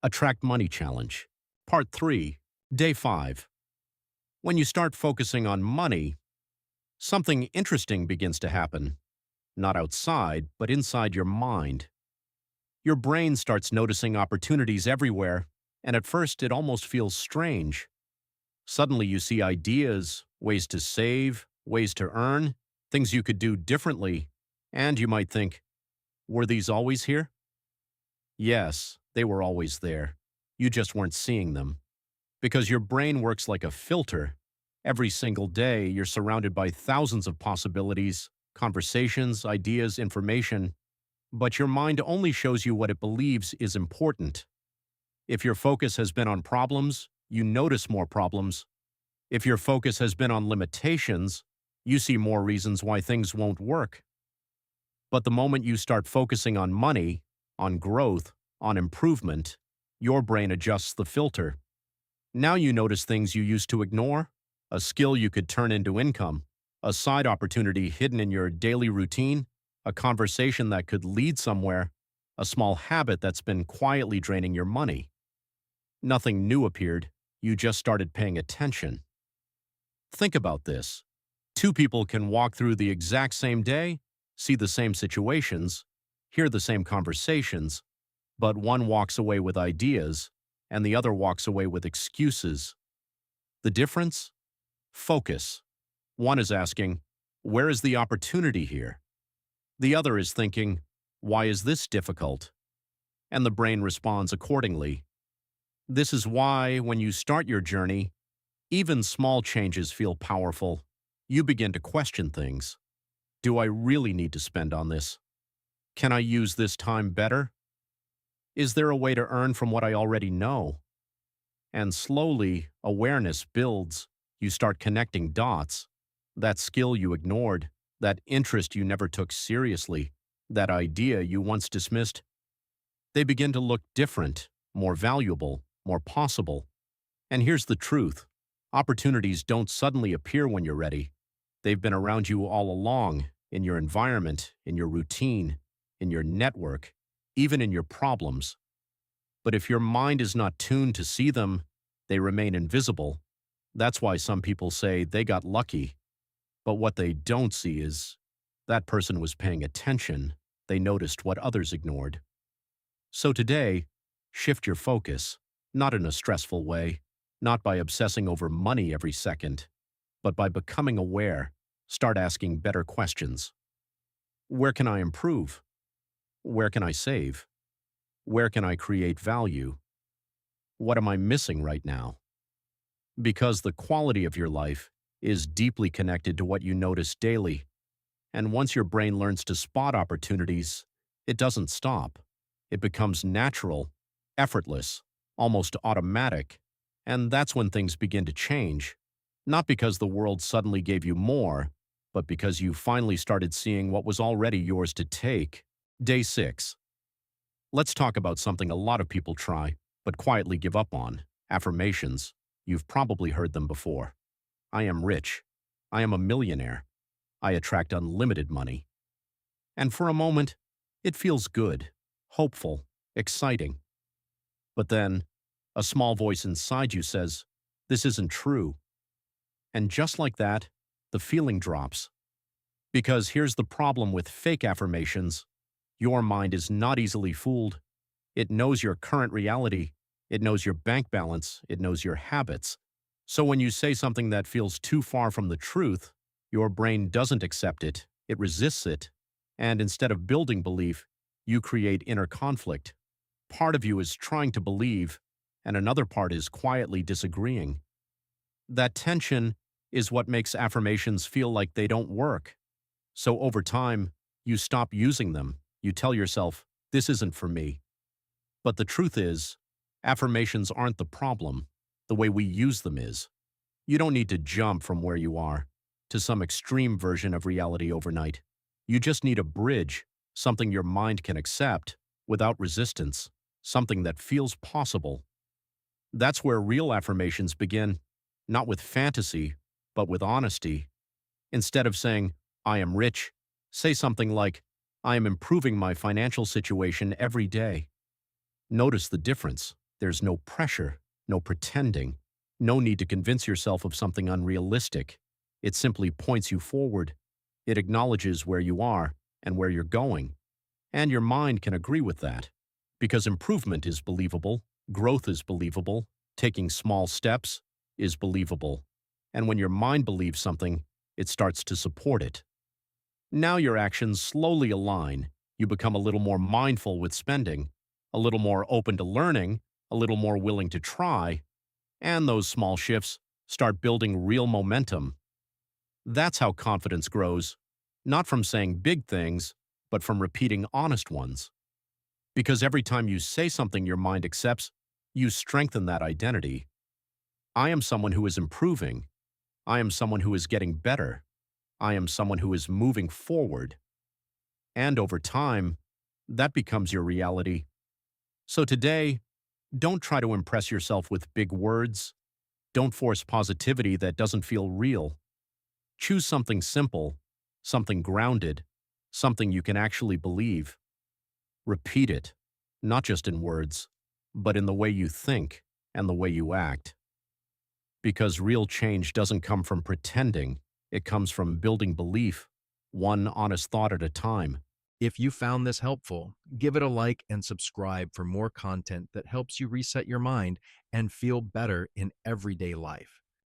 Attract Money Challenge. Part 3, Day 5. When you start focusing on money, something interesting begins to happen. Not outside, but inside your mind. Your brain starts noticing opportunities everywhere, and at first it almost feels strange. Suddenly you see ideas, ways to save, ways to earn, things you could do differently, and you might think, were these always here? Yes, they were always there. You just weren't seeing them. Because your brain works like a filter. Every single day, you're surrounded by thousands of possibilities, conversations, ideas, information, but your mind only shows you what it believes is important. If your focus has been on problems, you notice more problems. If your focus has been on limitations, you see more reasons why things won't work. But the moment you start focusing on money, on growth, on improvement, your brain adjusts the filter. Now you notice things you used to ignore, a skill you could turn into income, a side opportunity hidden in your daily routine, a conversation that could lead somewhere, a small habit that's been quietly draining your money. Nothing new appeared, you just started paying attention. Think about this. Two people can walk through the exact same day, see the same situations, hear the same conversations, but one walks away with ideas, and the other walks away with excuses. The difference? Focus. One is asking, where is the opportunity here? The other is thinking, why is this difficult? And the brain responds accordingly. This is why, when you start your journey, even small changes feel powerful. You begin to question things. Do I really need to spend on this? Can I use this time better? Is there a way to earn from what I already know? And slowly, awareness builds. You start connecting dots. That skill you ignored, that interest you never took seriously, that idea you once dismissed, they begin to look different, more valuable, more possible. And here's the truth. Opportunities don't suddenly appear when you're ready. They've been around you all along, in your environment, in your routine, in your network, even in your problems. But if your mind is not tuned to see them, they remain invisible. That's why some people say they got lucky. But what they don't see is that person was paying attention. They noticed what others ignored. So today, shift your focus, not in a stressful way, not by obsessing over money every second, but by becoming aware. Start asking better questions. Where can I improve? Where can I save? Where can I create value? What am I missing right now? Because the quality of your life is deeply connected to what you notice daily. And once your brain learns to spot opportunities, it doesn't stop. It becomes natural, effortless, almost automatic. And that's when things begin to change. Not because the world suddenly gave you more, but because you finally started seeing what was already yours to take. Day 6. Let's talk about something a lot of people try, but quietly give up on. Affirmations. You've probably heard them before. I am rich. I am a millionaire. I attract unlimited money. And for a moment, it feels good, hopeful, exciting. But then, a small voice inside you says, this isn't true. And just like that, the feeling drops. Because here's the problem with fake affirmations. Your mind is not easily fooled. It knows your current reality. It knows your bank balance. It knows your habits. So when you say something that feels too far from the truth, your brain doesn't accept it. It resists it. And instead of building belief, you create inner conflict. Part of you is trying to believe, and another part is quietly disagreeing. That tension is what makes affirmations feel like they don't work. So over time, you stop using them. You tell yourself, this isn't for me. But the truth is, affirmations aren't the problem. The way we use them is. You don't need to jump from where you are to some extreme version of reality overnight. You just need a bridge, something your mind can accept without resistance, something that feels possible. That's where real affirmations begin, not with fantasy, but with honesty. Instead of saying, I am rich, say something like, I am improving my financial situation every day. Notice the difference. There's no pressure, no pretending, no need to convince yourself of something unrealistic. It simply points you forward. It acknowledges where you are and where you're going. And your mind can agree with that. Because improvement is believable, growth is believable, taking small steps is believable. And when your mind believes something, it starts to support it. Now your actions slowly align. You become a little more mindful with spending, a little more open to learning, a little more willing to try, and those small shifts start building real momentum. That's how confidence grows, not from saying big things, but from repeating honest ones. Because every time you say something your mind accepts, you strengthen that identity. I am someone who is improving. I am someone who is getting better. I am someone who is moving forward. And over time, that becomes your reality. So today, don't try to impress yourself with big words. Don't force positivity that doesn't feel real. Choose something simple, something grounded, something you can actually believe. Repeat it, not just in words, but in the way you think and the way you act. Because real change doesn't come from pretending, it comes from building belief, one honest thought at a time. If you found this helpful, give it a like and subscribe for more content that helps you reset your mind and feel better in everyday life.